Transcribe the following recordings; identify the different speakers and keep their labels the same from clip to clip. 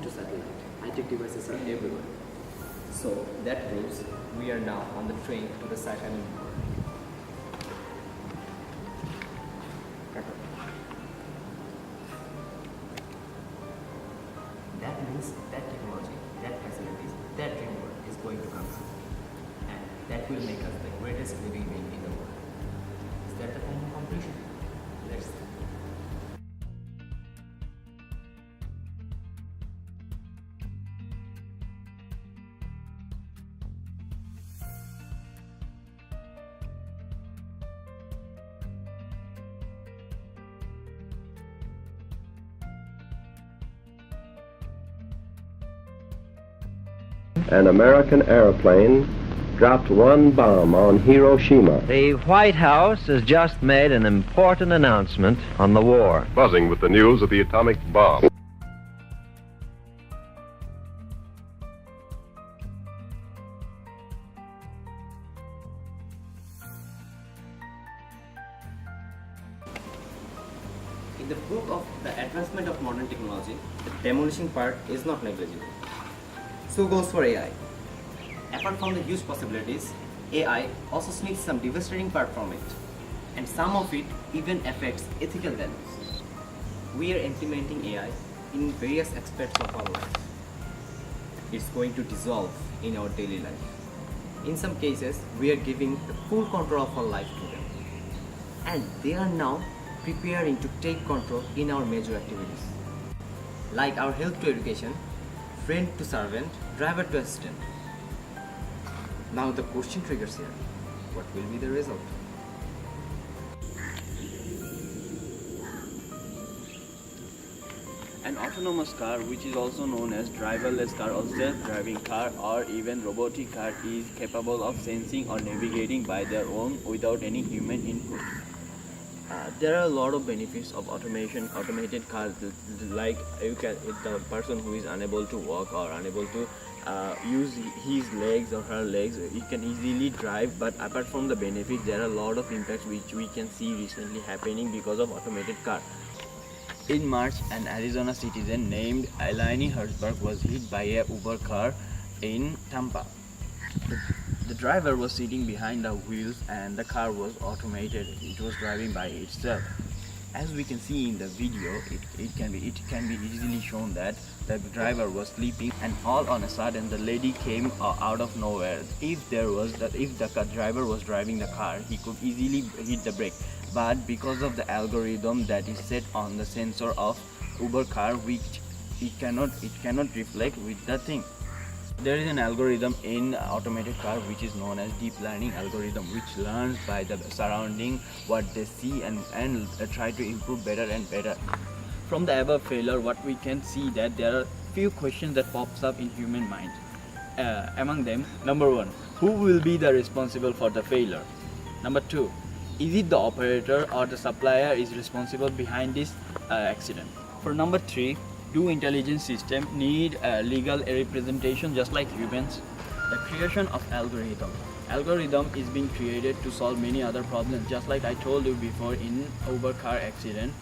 Speaker 1: to satellite. High-tech devices are everywhere.
Speaker 2: So that proves we are now on the train to the Saturn world.
Speaker 1: That means that technology, that facilities, that dream world is going to come true. And that will make us the greatest living being in the world. Is that the kind of completion? Let's see.
Speaker 3: An American airplane dropped one bomb on Hiroshima.
Speaker 4: The White House has just made an important announcement on the war.
Speaker 3: Buzzing with the news of the atomic bomb.
Speaker 2: In the book of the advancement of modern technology, the demolishing part is not negligible. So goes for AI. Apart from the huge possibilities, AI also sneaks some devastating part from it, and some of it even affects ethical values. We are implementing AI in various aspects of our life. It's going to dissolve in our daily life. In some cases, we are giving the full control of our life to them, and they are now preparing to take control in our major activities, like our health to education, friend to servant, driver to assistant. Now the question triggers here. What will be the result?
Speaker 5: An autonomous car, which is also known as driverless car or self-driving car or even robotic car, is capable of sensing or navigating by their own without any human input. There are a lot of benefits of automated cars, like the person who is unable to walk or unable to use his legs or her legs, he can easily drive. But apart from the benefits, there are a lot of impacts which we can see recently happening because of automated car. In March, an Arizona citizen named Elaine Herzberg was hit by a Uber car in Tampa. The driver was sitting behind the wheels and the car was automated. It was driving by itself. As we can see in the video, it can be easily shown that the driver was sleeping, and all on a sudden the lady came out of nowhere. If the driver was driving the car, he could easily hit the brake. But because of the algorithm that is set on the sensor of Uber car, which it cannot reflect with the thing. There is an algorithm in automated car which is known as deep learning algorithm, which learns by the surrounding what they see and try to improve better and better. From the above failure, what we can see that there are few questions that pops up in human mind. Among them, number 1, who will be the responsible for the failure? Number 2, is it the operator or the supplier is responsible behind this accident? For number 3, do intelligence systems need legal representation just like humans? The creation of algorithm is being created to solve many other problems, just like I told you before in Uber car accident.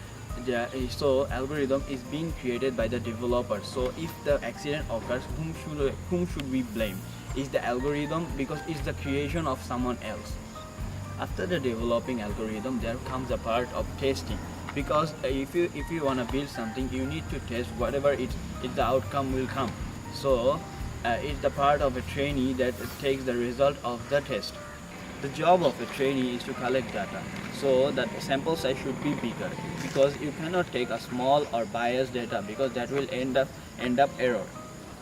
Speaker 5: So algorithm is being created by the developer. So if the accident occurs, whom should we blame? Is the algorithm, because it's the creation of someone else. After the developing algorithm, there comes a part of testing. Because if you want to build something, you need to test whatever the outcome will come. So it's the part of a trainee that takes the result of the test. The job of a trainee is to collect data, so that sample size should be bigger, because you cannot take a small or biased data, because that will end up error.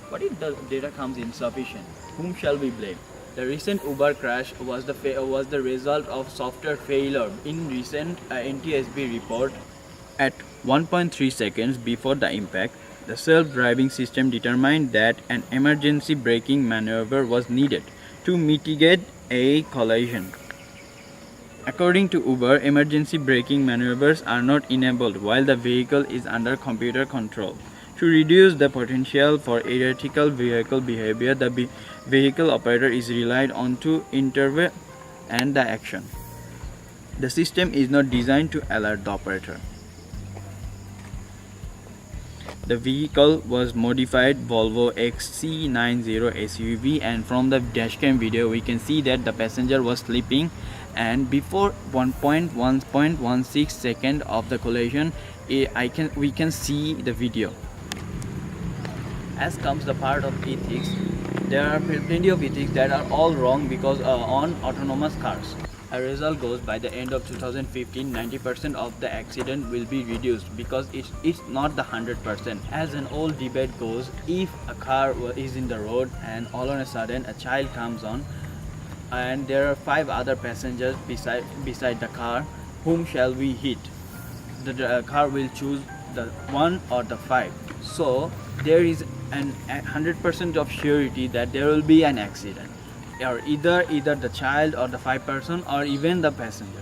Speaker 5: What if the data comes insufficient? Whom shall we blame? The recent Uber crash was the result of software failure. In recent NTSB report, at 1.3 seconds before the impact, the self-driving system determined that an emergency braking maneuver was needed to mitigate a collision. According to Uber, emergency braking maneuvers are not enabled while the vehicle is under computer control. To reduce the potential for erratical vehicle behavior, the vehicle operator is relied on to intervene and the action. The system is not designed to alert the operator. The vehicle was modified Volvo XC90 SUV, and from the dashcam video we can see that the passenger was sleeping, and before 1.16 second of the collision we can see the video. As comes the part of ethics, there are plenty of ethics that are all wrong because on autonomous cars. A result goes by the end of 2015, 90% of the accident will be reduced because it's not the 100%. As an old debate goes, if a car is in the road and all on a sudden a child comes on and there are 5 other passengers beside the car, whom shall we hit? The car will choose the 1 or the 5. So there is an 100% of surety that there will be an accident, or either the child or the 5 person or even the passenger.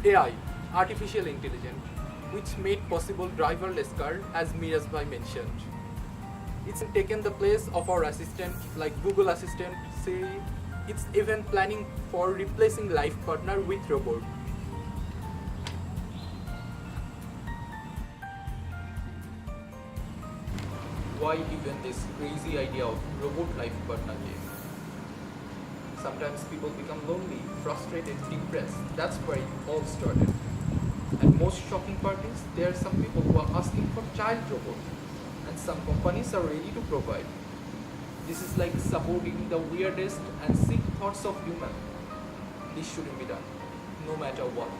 Speaker 6: AI, artificial intelligence, which made possible driverless car, as Miraj bhai mentioned. It's taken the place of our assistant like Google Assistant, Siri. It's even planning for replacing life partner with robot. Why even this crazy idea of robot life partner game? Sometimes people become lonely, frustrated, depressed. That's where it all started. And most shocking part is there are some people who are asking for child robot, and some companies are ready to provide. This is like supporting the weirdest and sick thoughts of human. This shouldn't be done, no matter what.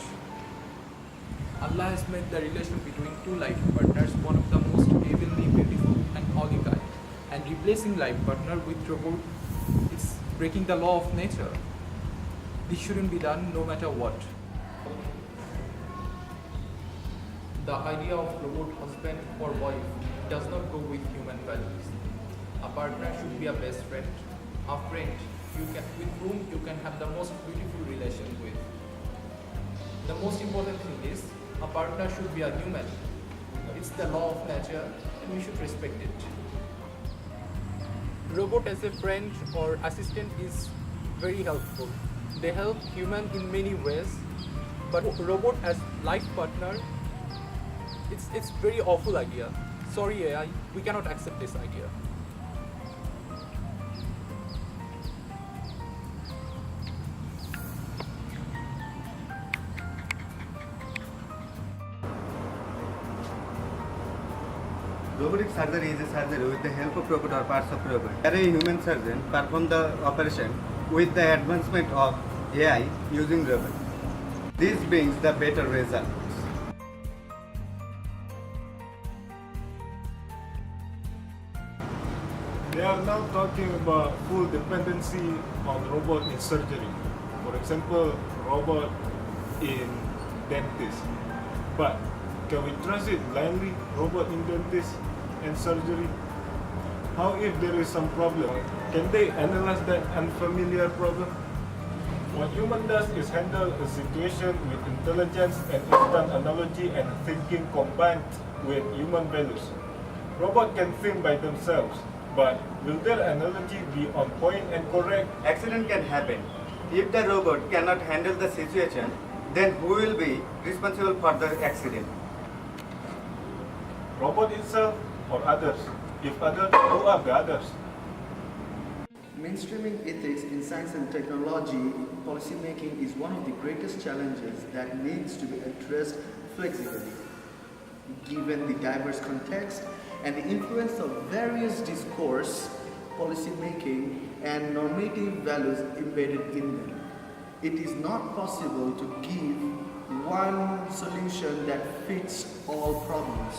Speaker 6: Allah has made the relation between two life partners one of the most heavenly, beautiful and holy kind. And replacing life partner with robot, it's breaking the law of nature. This shouldn't be done no matter what. The idea of robot husband or wife does not go with human values. A partner should be a best friend, a friend with whom you can have the most beautiful relation with. The most important thing is, a partner should be a human. It's the law of nature and we should respect it. Robot as a friend or assistant is very helpful. They help human in many ways, but robot as life partner, it's very awful idea. Sorry AI, we cannot accept this idea.
Speaker 7: Robotic surgery is a surgery with the help of robot or parts of robot. Where a human surgeon performs the operation with the advancement of AI using robot. This brings the better result.
Speaker 8: They are now talking about full dependency on robot in surgery. For example, robot in dentist. But can we trust it blindly, robot in dentist and surgery? How if there is some problem? Can they analyze that unfamiliar problem? What human does is handle a situation with intelligence and instant analogy and thinking combined with human values. Robot can think by themselves, but will their analogy be on point and correct?
Speaker 7: Accident can happen. If the robot cannot handle the situation, then who will be responsible for the accident?
Speaker 8: Robot itself or others? If others, who are the others?
Speaker 9: Mainstreaming ethics in science and technology policymaking is one of the greatest challenges that needs to be addressed flexibly, given the diverse context and the influence of various discourse, policymaking, and normative values embedded in them. It is not possible to give one solution that fits all problems.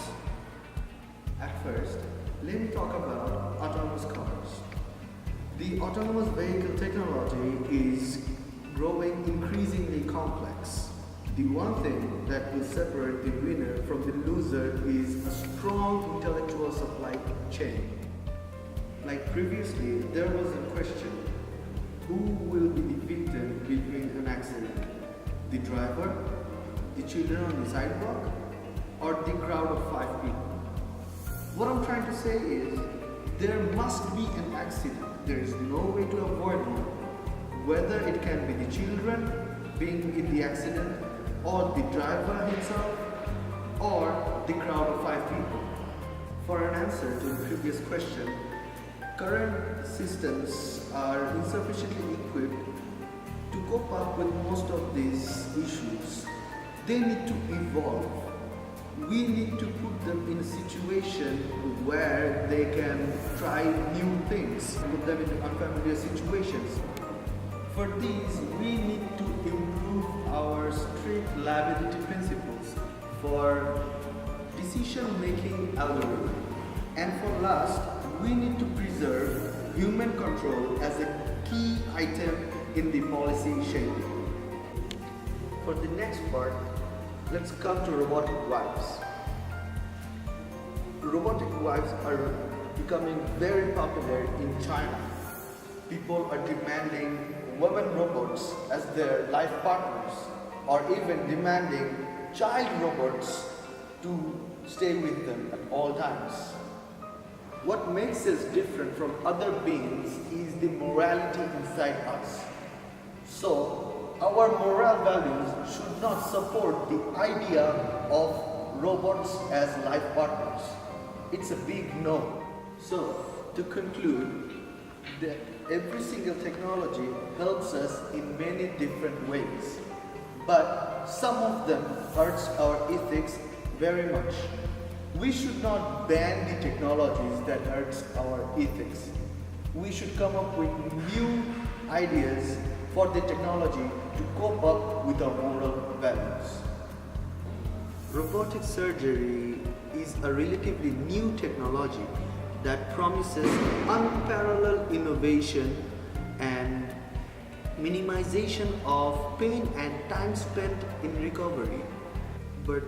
Speaker 9: At first, let me talk about autonomous cars. The autonomous vehicle technology is growing increasingly complex. The one thing that will separate the winner from the loser is a strong intellectual supply chain. Like previously, there was a question, who will be the victim between an accident? The driver, the children on the sidewalk, or the crowd of 5 people? What I'm trying to say is, there must be an accident. there is no way to avoid it, whether it can be the children being in the accident, or the driver himself, or the crowd of 5 people. For an answer to the previous question, current systems are insufficiently equipped to cope up with most of these issues. They need to evolve. We need to put them in a situation where they can try new things, put them in unfamiliar situations. For these, we need to improve our strict liability principles for decision-making algorithm. And for last, we need to preserve human control as a key item in the policy shaping. For the next part, let's come to robotic wives. Robotic wives are becoming very popular in China. People are demanding women robots as their life partners, or even demanding child robots to stay with them at all times. What makes us different from other beings is the morality inside us. So, our moral values should not support the idea of robots as life partners. It's a big no. So, to conclude, every single technology helps us in many different ways, but some of them hurts our ethics very much. We should not ban the technologies that hurts our ethics. We should come up with new ideas for the technology to cope up with our moral values. Robotic surgery is a relatively new technology that promises unparalleled innovation and minimization of pain and time spent in recovery. But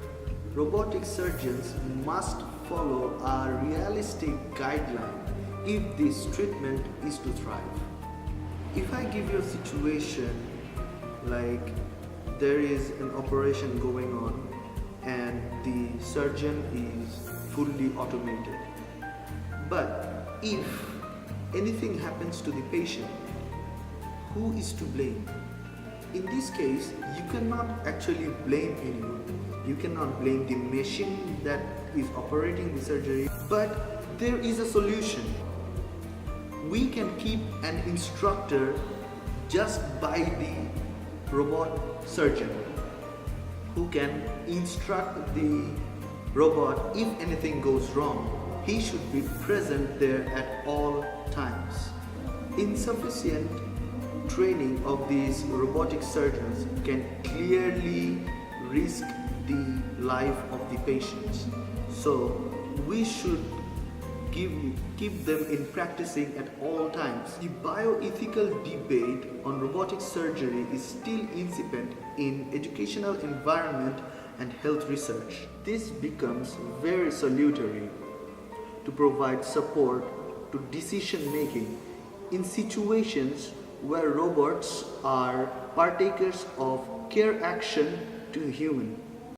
Speaker 9: robotic surgeons must follow a realistic guideline if this treatment is to thrive. If I give you a situation like there is an operation going on and the surgeon is fully automated, but if anything happens to the patient, who is to blame? In this case, you cannot actually blame anyone. You cannot blame the machine that is operating the surgery, but there is a solution. We can keep an instructor just by the robot surgeon who can instruct the robot if anything goes wrong. He should be present there at all times. Insufficient training of these robotic surgeons can clearly risk the life of the patients. So we should keep them in practicing at all times. The bioethical debate on robotic surgery is still incipient in educational environment and health research. This becomes very salutary to provide support to decision making in situations where robots are partakers of care action to human.